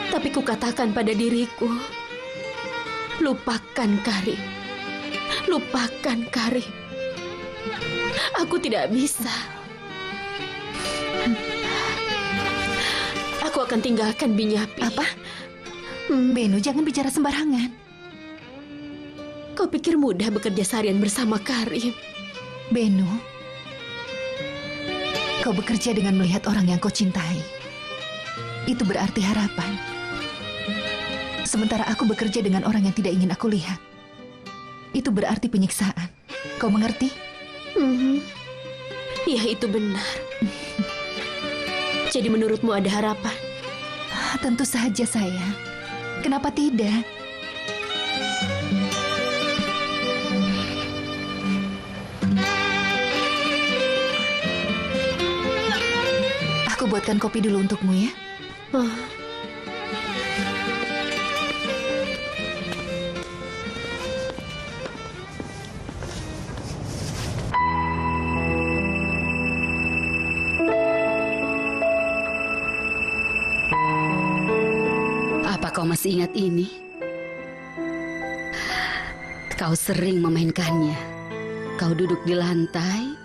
Tapi kukatakan pada diriku, lupakan Karim. Lupakan Karim. Aku tidak bisa. Aku akan tinggalkan Binyapi.
Apa? Beno, jangan bicara sembarangan.
Kau pikir mudah bekerja seharian bersama Karim?
Beno, kau bekerja dengan melihat orang yang kau cintai. Itu berarti harapan. Sementara aku bekerja dengan orang yang tidak ingin aku lihat. Itu berarti penyiksaan. Kau mengerti?
Ya, itu benar. Jadi menurutmu ada harapan?
Tentu saja, sayang. Kenapa tidak? Aku buatkan kopi dulu untukmu, ya.
Apa kau masih ingat ini? Kau sering memainkannya. Kau duduk di lantai.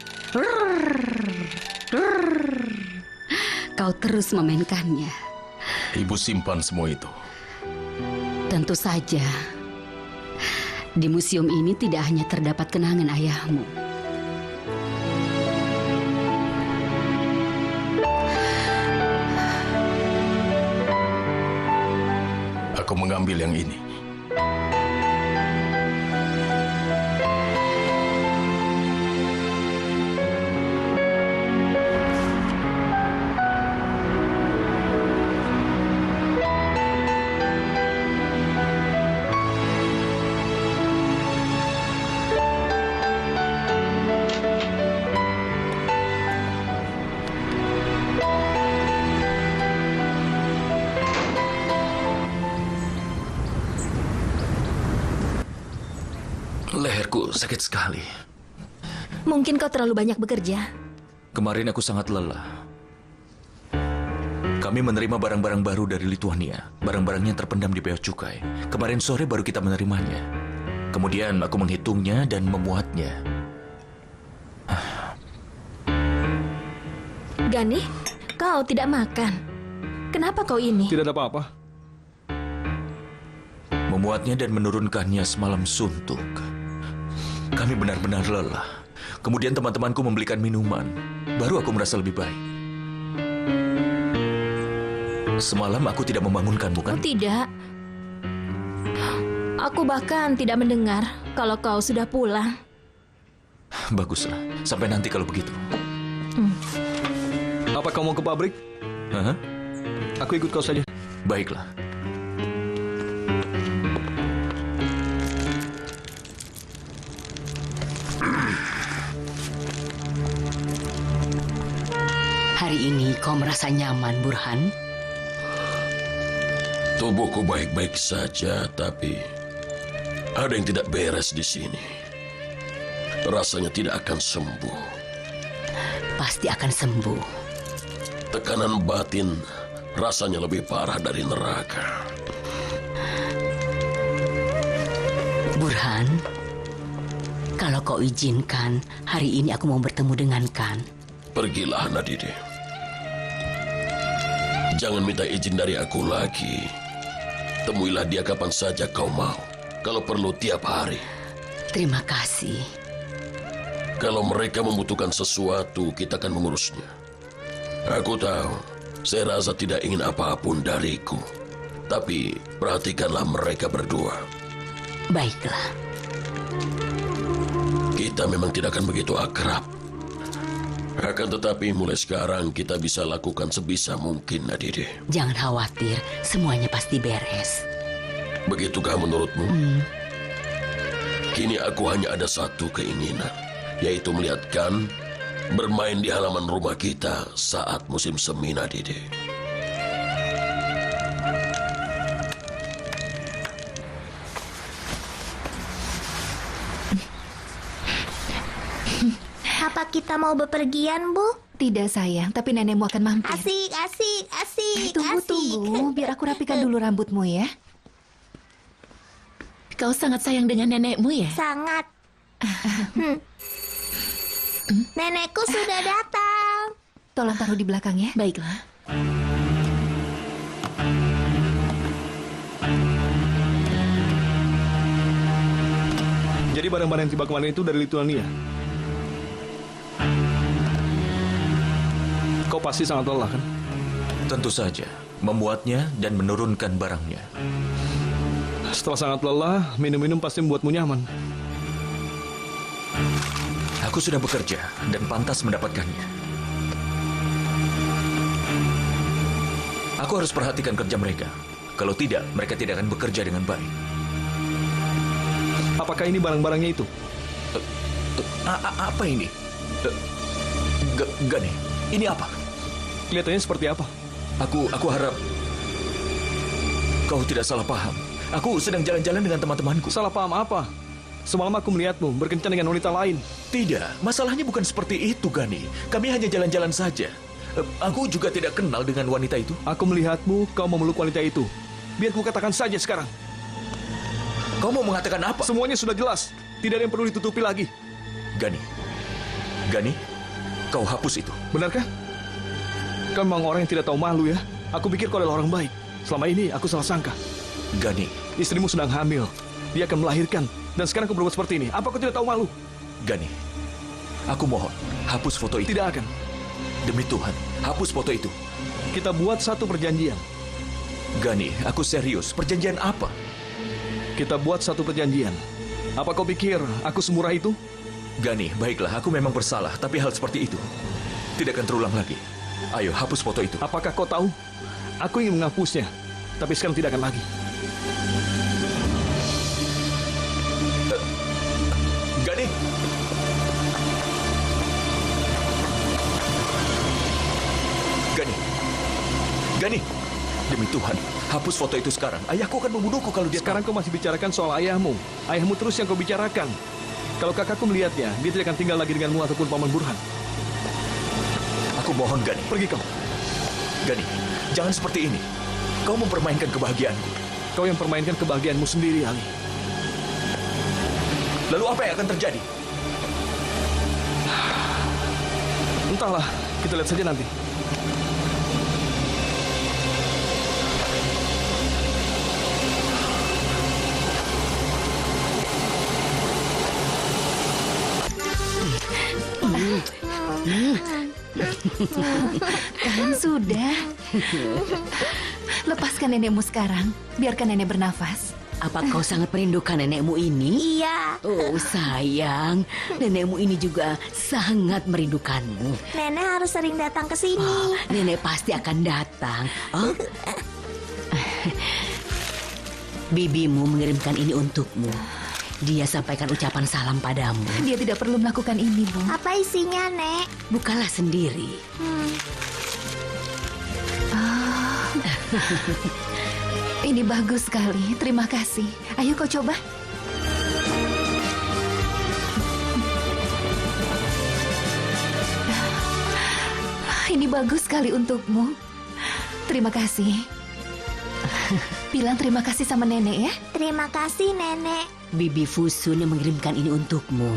Kau terus memainkannya.
Ibu simpan semua itu.
Tentu saja. Di museum ini tidak hanya terdapat kenangan ayahmu.
Aku mengambil yang ini.
Leherku sakit sekali.
Mungkin kau terlalu banyak bekerja.
Kemarin aku sangat lelah. Kami menerima barang-barang baru dari Lituania. Barang-barangnya terpendam di bea cukai. Kemarin sore baru kita menerimanya. Kemudian aku menghitungnya dan memuatnya.
Gani, kau tidak makan. Kenapa kau ini?
Tidak ada apa-apa.
Memuatnya dan menurunkannya semalam suntuk. Kami benar-benar lelah. Kemudian teman-temanku membelikan minuman. Baru aku merasa lebih baik. Semalam aku tidak membangunkanmu, kan?
Oh, tidak. Aku bahkan tidak mendengar kalau kau sudah pulang.
Baguslah. Sampai nanti kalau begitu.
Apa kau mau ke pabrik?
Hah?
Aku ikut kau saja.
Baiklah.
Hari ini kau merasa nyaman, Burhan?
Tubuhku baik-baik saja, tapi ada yang tidak beres di sini. Rasanya tidak akan sembuh.
Pasti akan sembuh.
Tekanan batin rasanya lebih parah dari neraka.
Burhan, kalau kau izinkan, hari ini aku mau bertemu dengan Khan.
Pergilah, Nadide. Jangan minta izin dari aku lagi. Temuilah dia kapan saja kau mau. Kalau perlu tiap hari.
Terima kasih.
Kalau mereka membutuhkan sesuatu, kita akan mengurusnya. Aku tahu, Sherazad tidak ingin apapun dariku. Tapi perhatikanlah mereka berdua.
Baiklah.
Kita memang tidak akan begitu akrab. Akan tetapi mulai sekarang kita bisa lakukan sebisa mungkin, Nadide.
Jangan khawatir, semuanya pasti beres.
Begitukah menurutmu? Kini aku hanya ada satu keinginan, yaitu melihat Khan bermain di halaman rumah kita saat musim semi, Nadide.
Apa kita mau bepergian, Bu?
Tidak sayang, tapi nenekmu akan mampir.
Asik.
Tunggu, biar aku rapikan dulu rambutmu ya.
Kau sangat sayang dengan nenekmu ya?
Sangat. Nenekku sudah datang.
Tolong taruh di belakang ya.
Baiklah.
Jadi barang-barang yang tiba kemarin itu dari Lithuania. Kau pasti sangat lelah, kan?
Tentu saja, memuatnya dan menurunkan barangnya.
Setelah sangat lelah, minum-minum pasti membuatmu nyaman.
Aku sudah bekerja dan pantas mendapatkannya. Aku harus perhatikan kerja mereka. Kalau tidak, mereka tidak akan bekerja dengan baik.
Apakah ini barang-barangnya itu?
Apa ini? Gani, ini apa?
Kelihatannya seperti apa?
Aku harap kau tidak salah paham. Aku sedang jalan-jalan dengan teman-temanku.
Salah paham apa? Semalam aku melihatmu berkencan dengan wanita lain.
Tidak, masalahnya bukan seperti itu, Gani. Kami hanya jalan-jalan saja. Aku juga tidak kenal dengan wanita itu.
Aku melihatmu, kau memeluk wanita itu. Biar ku katakan saja sekarang.
Kau mau mengatakan apa?
Semuanya sudah jelas. Tidak ada yang perlu ditutupi lagi.
Gani, kau hapus itu.
Benarkah? Kau memang orang yang tidak tahu malu ya. Aku pikir kau adalah orang baik. Selama ini aku salah sangka.
Gani,
istrimu sedang hamil. Dia akan melahirkan. Dan sekarang kau berbuat seperti ini. Apa kau tidak tahu malu?
Gani, aku mohon, hapus foto itu.
Tidak akan.
Demi Tuhan, hapus foto itu.
Kita buat satu perjanjian.
Gani, aku serius. Perjanjian apa?
Kita buat satu perjanjian. Apa kau pikir aku semurah itu?
Gani, baiklah, aku memang bersalah. Tapi hal seperti itu tidak akan terulang lagi. Ayo, hapus foto itu.
Apakah kau tahu? Aku ingin menghapusnya. Tapi sekarang tidak akan lagi.
Gani! Gani! Demi Tuhan, hapus foto itu sekarang. Ayahku akan membunuhku kalau dia...
Sekarang kau masih bicarakan soal ayahmu. Ayahmu terus yang kau bicarakan. Kalau kakakku melihatnya, dia tidak akan tinggal lagi denganmu ataupun Paman Burhan.
Aku mohon, Gani.
Pergi kau.
Gani, jangan seperti ini. Kau mempermainkan kebahagiaanku.
Kau yang permainkan kebahagiaanmu sendiri, Ali.
Lalu apa yang akan terjadi?
Entahlah, kita lihat saja nanti.
Kan sudah. Lepaskan nenekmu sekarang. Biarkan nenek bernafas.
Apa kau sangat merindukan nenekmu ini?
Iya.
Oh sayang, nenekmu ini juga sangat merindukanmu.
Nenek harus sering datang ke sini.
Oh, nenek pasti akan datang. Oh? Bibimu mengirimkan ini untukmu. Dia sampaikan ucapan salam padamu.
Dia tidak perlu melakukan ini, Bu.
Apa isinya, Nek?
Bukalah sendiri.
Ini bagus sekali. Terima kasih. Ayo kau coba. Ini bagus sekali untukmu. Terima kasih. Bilang terima kasih sama nenek ya.
Terima kasih, Nenek.
Bibi Fusun yang mengirimkan ini untukmu.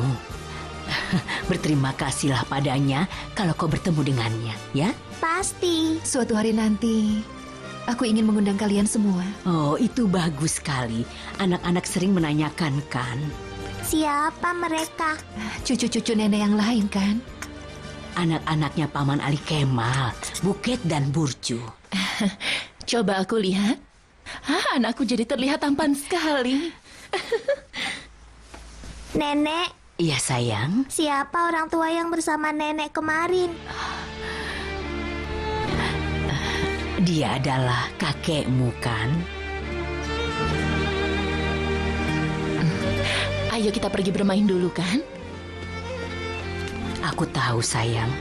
Berterima kasihlah padanya kalau kau bertemu dengannya, ya?
Pasti.
Suatu hari nanti, aku ingin mengundang kalian semua.
Oh, itu bagus sekali. Anak-anak sering menanyakan kan?
Siapa mereka?
Cucu-cucu nenek yang lain kan?
Anak-anaknya Paman Ali Kemal, Buket dan Burcu.
Coba aku lihat. Anakku jadi terlihat tampan sekali.
Nenek,
Iya sayang.
siapa orang tua yang bersama nenek kemarin?
Dia adalah kakekmu kan?
Ayo kita pergi bermain dulu kan?
Aku tahu sayang,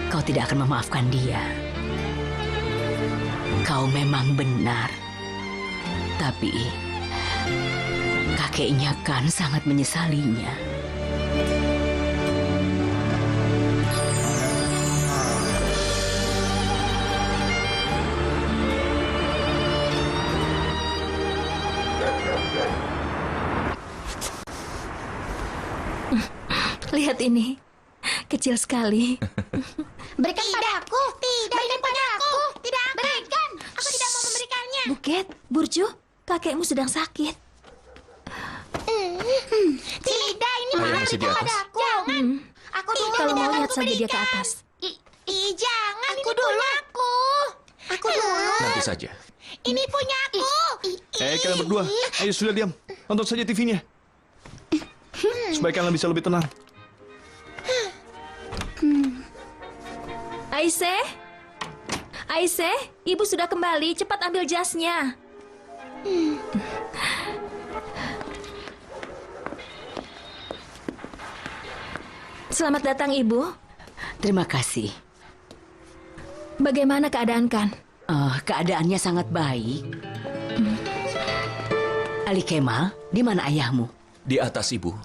kau tidak akan memaafkan dia. Kau memang benar. Tapi kakeknya kan sangat menyesalinya.
Lihat ini. Kecil sekali.
Berikan padaku. Tidak. Berikan padaku. Tidak. Berikan. Aku tidak mau memberikannya.
Buket, Burcu, kakekmu sedang sakit.
Tidak, ini
Ayah
mahal
masih di atas?
padaku. Jangan. Aku dulu
Kalau
tidak
mau
akan
lihat saja dia ke
kuberikan.
atas.
Jangan. Aku dulu. Aku dulu.
Nanti saja.
Ini punya aku.
Kalian berdua, ayo sudah diam. Tonton saja TV-nya. Supaya kalian bisa lebih tenang.
Aisyah? Aisyah, ibu sudah kembali. Cepat ambil jasnya. Selamat datang, Ibu.
Terima kasih.
Bagaimana keadaan Kan?
Keadaannya sangat baik. Ali Kemal, di mana ayahmu?
Di atas ibu.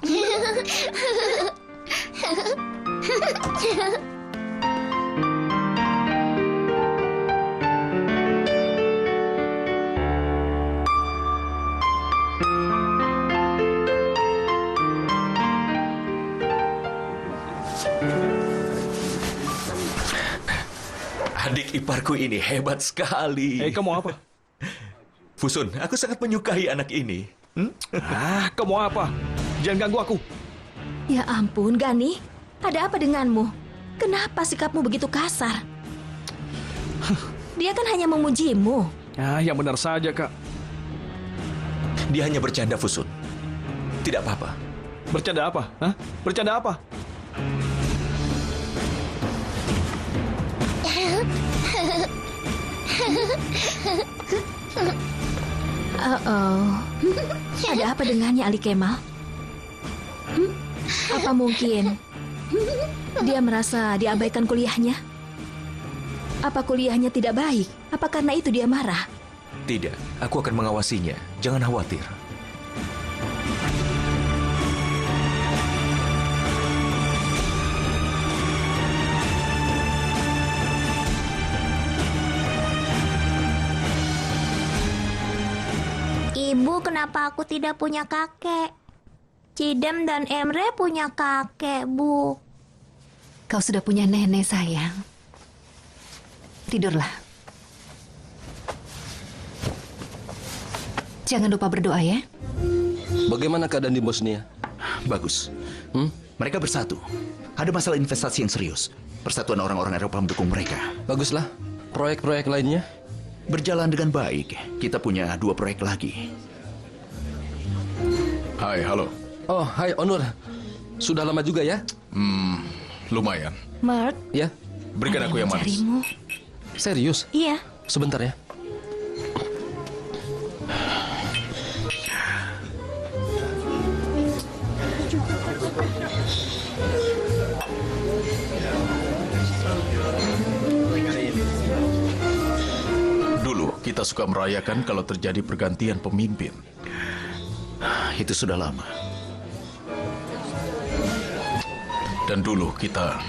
Adik iparku ini hebat sekali.
Kamu apa?
Fusun, aku sangat menyukai anak ini.
Kamu apa? Jangan ganggu aku.
Ya ampun, Gani. Ada apa denganmu? Kenapa sikapmu begitu kasar? Dia kan hanya memujimu.
Yang benar saja, Kak.
Dia hanya bercanda, Fusun. Tidak apa-apa.
Bercanda apa? Bercanda apa?
Ada apa dengannya Ali Kemal? Apa mungkin dia merasa diabaikan kuliahnya? Apa kuliahnya tidak baik? Apa karena itu dia marah?
Tidak, aku akan mengawasinya. Jangan khawatir.
Ibu, kenapa aku tidak punya kakek? Cidem dan Emre punya kakek, Bu.
Kau sudah punya nenek, sayang. Tidurlah. Jangan lupa berdoa ya.
Bagaimana keadaan di Bosnia?
Bagus. Mereka bersatu. Ada masalah investasi yang serius. Persatuan orang-orang Eropa mendukung mereka.
Baguslah. Proyek-proyek lainnya?
Berjalan dengan baik. Kita punya 2 proyek lagi.
Hai, halo.
Oh, hai Onur. Sudah lama juga ya?
Lumayan.
Mark,
Ya.
Berikan aku yang manis.
mencarimu.
Serius?
Iya.
Sebentar ya.
Dulu kita suka merayakan kalau terjadi pergantian pemimpin.
Itu sudah lama.
Dan dulu kita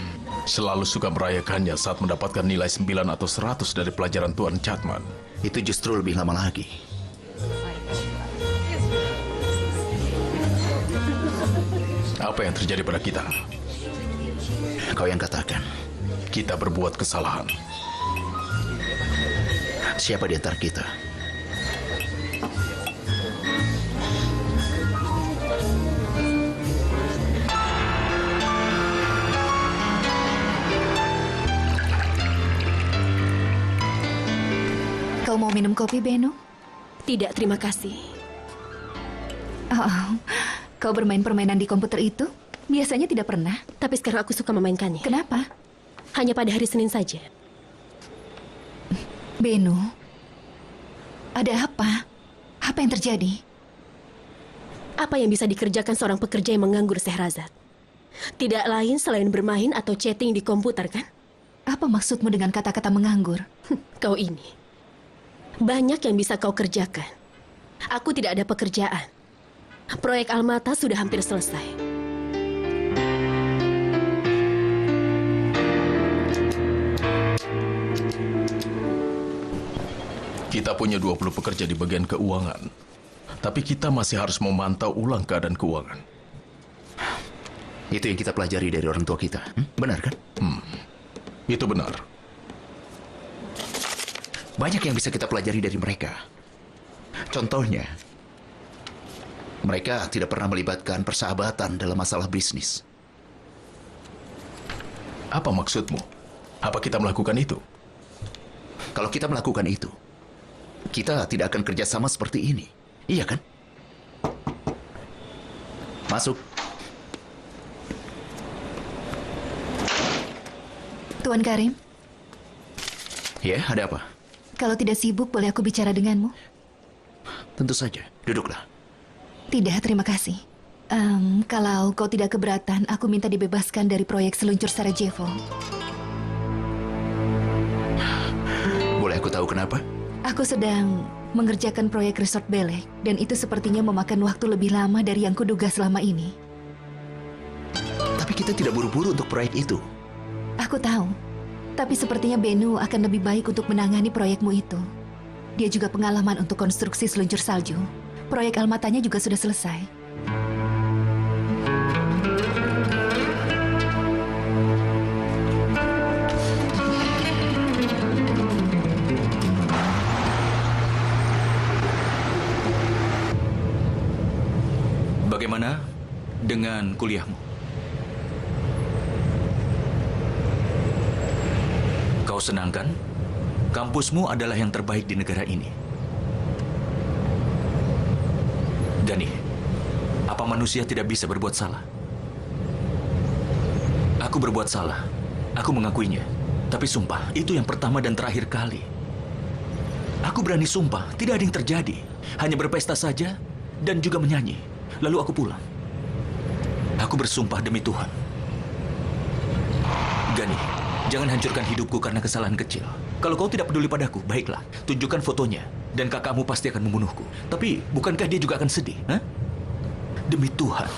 selalu suka merayakannya saat mendapatkan nilai 9 atau 100 dari pelajaran Tuan Chapman.
Itu justru lebih lama lagi.
Apa yang terjadi pada kita?
Kau yang katakan.
Kita berbuat kesalahan.
Siapa di antara kita?
Kau mau minum kopi, Beno?
Tidak, terima kasih.
Oh, kau bermain permainan di komputer itu? Biasanya tidak pernah.
Tapi sekarang aku suka memainkannya.
Kenapa?
Hanya pada hari Senin saja.
Beno, ada apa? Apa yang terjadi?
Apa yang bisa dikerjakan seorang pekerja yang menganggur, Sehrazad? Tidak lain selain bermain atau chatting di komputer, kan?
Apa maksudmu dengan kata-kata menganggur?
Kau ini. Banyak yang bisa kau kerjakan. Aku tidak ada pekerjaan. Proyek Almata sudah hampir selesai.
Kita punya 20 pekerja di bagian keuangan. Tapi kita masih harus memantau ulang keadaan keuangan.
Itu yang kita pelajari dari orang tua kita. Benar kan?
Itu benar.
Banyak yang bisa kita pelajari dari mereka. Contohnya, mereka tidak pernah melibatkan persahabatan dalam masalah bisnis.
Apa maksudmu? Apa kita melakukan itu?
Kalau kita melakukan itu, kita tidak akan kerjasama seperti ini. Iya kan? Masuk.
Tuan Karim,
Ya, ada apa?
kalau tidak sibuk, boleh aku bicara denganmu?
Tentu saja. Duduklah.
Tidak, terima kasih. Kalau kau tidak keberatan, aku minta dibebaskan dari proyek seluncur Sarajevo.
Boleh aku tahu kenapa?
Aku sedang mengerjakan proyek resort Belek, dan itu sepertinya memakan waktu lebih lama dari yang kuduga selama ini.
Tapi kita tidak buru-buru untuk proyek itu.
Aku tahu, tapi sepertinya Benu akan lebih baik untuk menangani proyekmu itu. Dia juga pengalaman untuk konstruksi seluncur salju. Proyek Almatanya juga sudah selesai.
Bagaimana dengan kuliahmu? Kau senang kan? Kampusmu adalah yang terbaik di negara ini. Gani, apa manusia tidak bisa berbuat salah? Aku berbuat salah. Aku mengakuinya. Tapi sumpah, itu yang pertama dan terakhir kali. Aku berani sumpah, tidak ada yang terjadi. Hanya berpesta saja dan juga menyanyi. Lalu aku pulang. Aku bersumpah demi Tuhan. Gani, jangan hancurkan hidupku karena kesalahan kecil. Kalau kau tidak peduli padaku, baiklah. Tunjukkan fotonya. Dan kakakmu pasti akan membunuhku. Tapi, bukankah dia juga akan sedih? Hah? Demi Tuhan.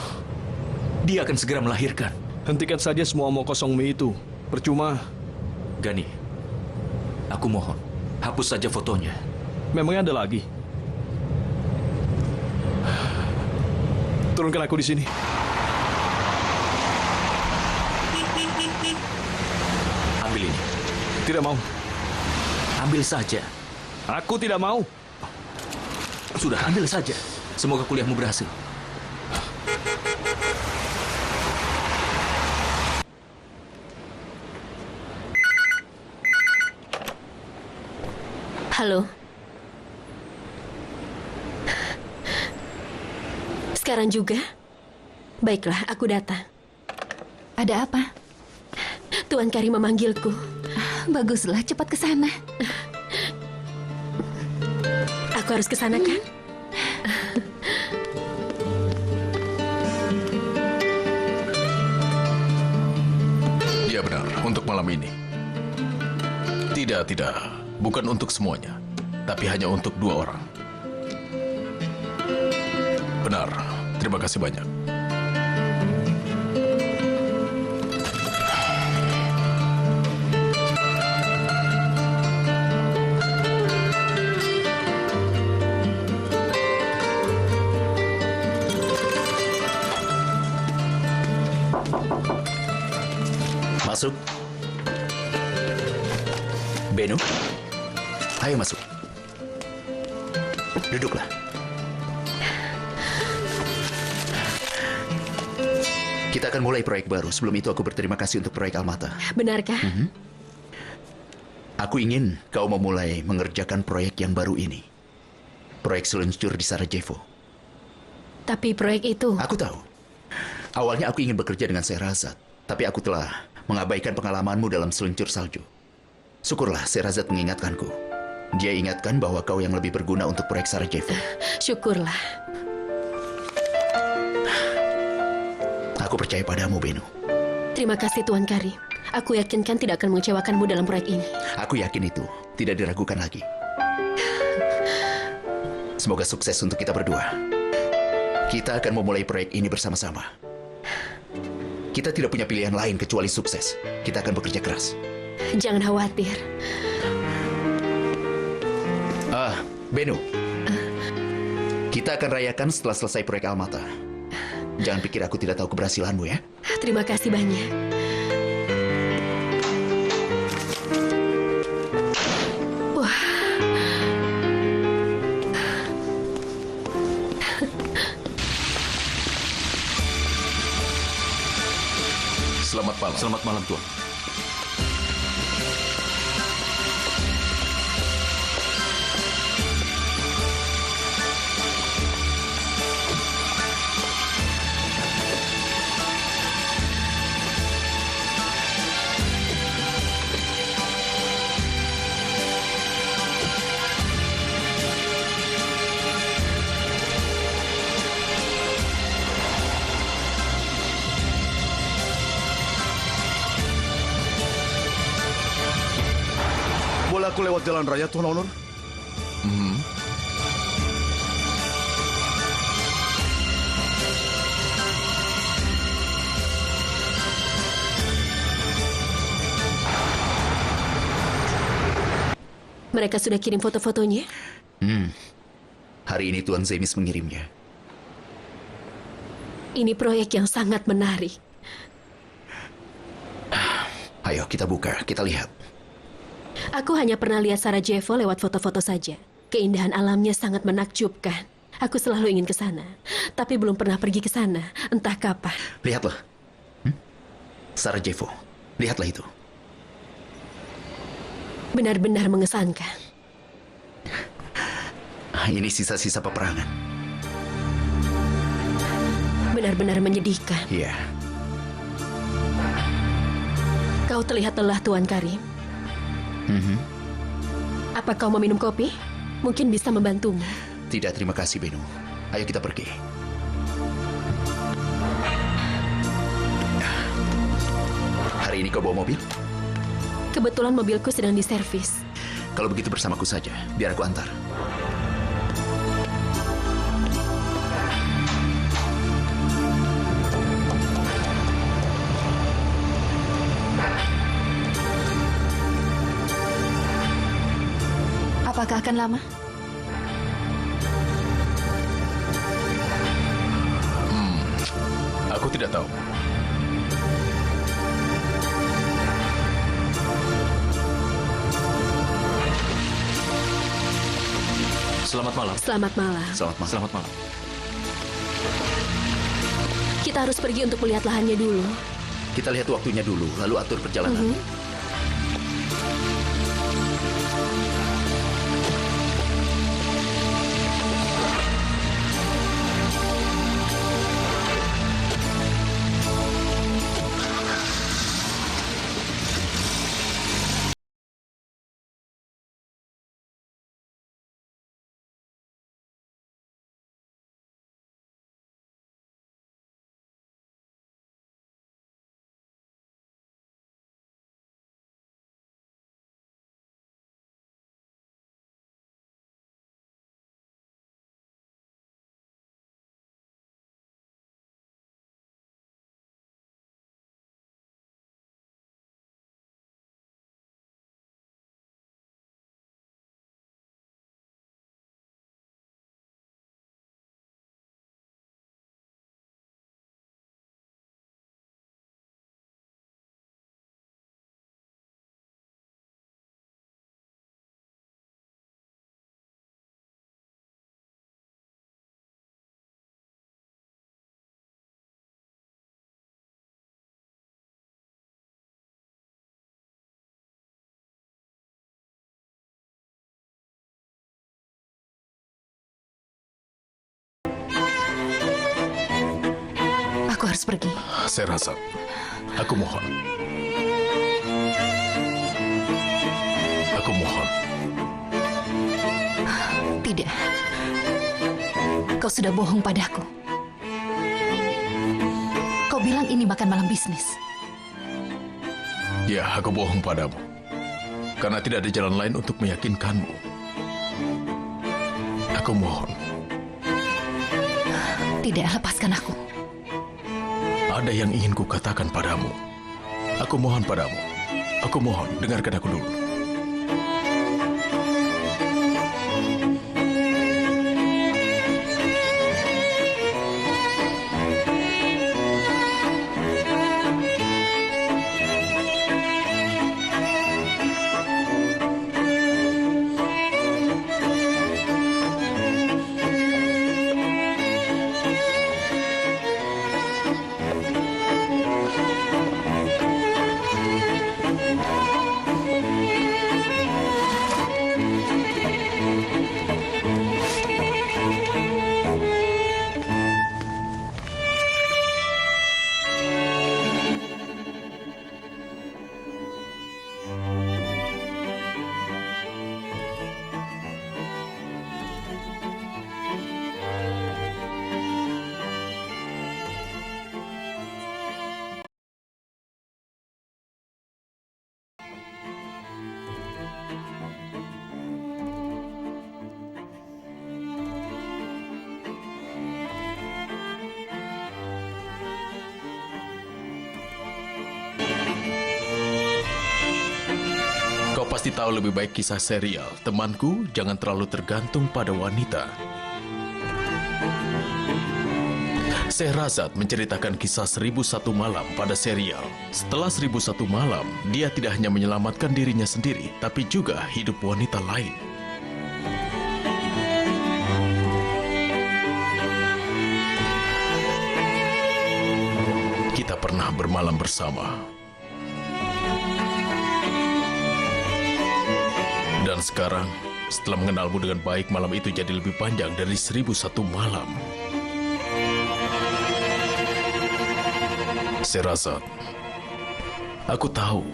Dia akan segera melahirkan.
Hentikan saja semua omong kosongmu itu. Percuma.
Gani, aku mohon. Hapus saja fotonya.
Memangnya ada lagi? Turunkan aku di sini.
Ambil ini.
Tidak mau.
Ambil saja.
Aku tidak mau.
Sudah, ambil saja. Semoga kuliahmu berhasil.
Halo. Sekarang juga? Baiklah, aku datang.
Ada apa?
Tuan Karim memanggilku.
Baguslah, cepat ke sana.
Aku harus ke sana, kan?
Dia benar, untuk malam ini. Tidak. Bukan untuk semuanya. Tapi hanya untuk 2 orang. Benar. Terima kasih banyak.
Masuk. Beno, ayo masuk. Duduklah. Kita akan mulai proyek baru. Sebelum itu aku berterima kasih untuk proyek Almata.
Benarkah?
Aku ingin kau memulai mengerjakan proyek yang baru ini. Proyek seluncur di Sarajevo.
Tapi proyek itu...
Aku tahu. Awalnya aku ingin bekerja dengan Sherazad, tapi aku telah mengabaikan pengalamanmu dalam seluncur salju. Syukurlah Sherazad mengingatkanku. Dia ingatkan bahwa kau yang lebih berguna untuk proyek Sarajevo.
Syukurlah.
Aku percaya padamu, Beno.
Terima kasih Tuan Kari. Aku yakinkan tidak akan mengecewakanmu dalam proyek ini.
Aku yakin itu. Tidak diragukan lagi. Semoga sukses untuk kita berdua. Kita akan memulai proyek ini bersama-sama. Kita tidak punya pilihan lain kecuali sukses. Kita akan bekerja keras.
Jangan khawatir.
Beno. Kita akan rayakan setelah selesai proyek Almata. Jangan pikir aku tidak tahu keberhasilanmu ya.
Terima kasih banyak. Wah.
Selamat malam.
Selamat malam, Tuan.
Boleh aku lewat jalan raya, Tuan Onur?
Mereka sudah kirim foto-fotonya?
Hari ini Tuan Zemis mengirimnya.
Ini proyek yang sangat menarik.
Ayo kita buka, kita lihat.
Aku hanya pernah lihat Sarajevo lewat foto-foto saja. Keindahan alamnya sangat menakjubkan. Aku selalu ingin ke sana, tapi belum pernah pergi ke sana, entah kapan.
Lihatlah. Sarajevo. Lihatlah itu.
Benar-benar mengesankan.
Ini sisa-sisa peperangan.
Benar-benar menyedihkan.
Iya.
Kau terlihat lelah, Tuan Karim. Apa kau mau minum kopi? Mungkin bisa membantumu.
Tidak, terima kasih, Beno. Ayo kita pergi. Hari ini kau bawa mobil?
Kebetulan mobilku sedang diservis.
Kalau begitu bersamaku saja, biar aku antar.
Apakah akan lama?
Aku tidak tahu.
Selamat malam.
Selamat malam.
Selamat malam.
Selamat malam.
Kita harus pergi untuk melihat lahannya dulu.
Kita lihat waktunya dulu, lalu atur perjalanan.
harus pergi.
Sherazad, aku mohon. Aku mohon.
Tidak. Kau sudah bohong padaku. Kau bilang ini makan malam bisnis.
Ya, aku bohong padamu. Karena tidak ada jalan lain untuk meyakinkanmu. Aku mohon.
Tidak, lepaskan aku.
Ada yang ingin kukatakan padamu. Aku mohon padamu. Aku mohon, dengarkan aku dulu. Kau pasti tahu lebih baik kisah serial. Temanku, jangan terlalu tergantung pada wanita. Sherazad menceritakan kisah 1001 malam pada serial. Setelah 1001 malam, dia tidak hanya menyelamatkan dirinya sendiri, tapi juga hidup wanita lain. Kita pernah bermalam bersama. Dan sekarang, setelah mengenalmu dengan baik, malam itu jadi lebih panjang dari 1001 malam. Sherazad, aku tahu,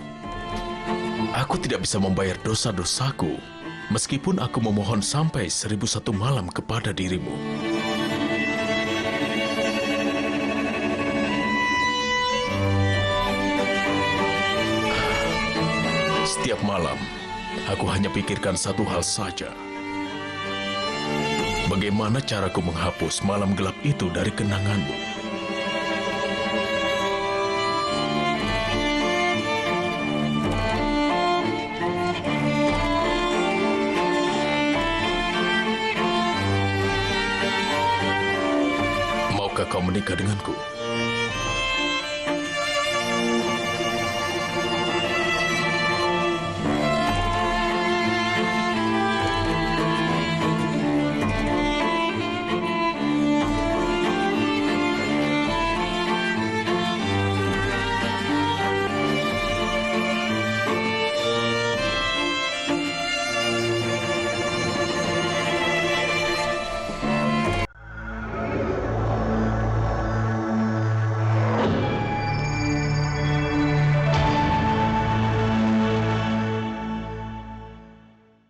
aku tidak bisa membayar dosa-dosaku, meskipun aku memohon sampai 1001 malam kepada dirimu. Setiap malam, aku hanya pikirkan satu hal saja. Bagaimana caraku menghapus malam gelap itu dari kenanganmu? Maukah kau menikah denganku?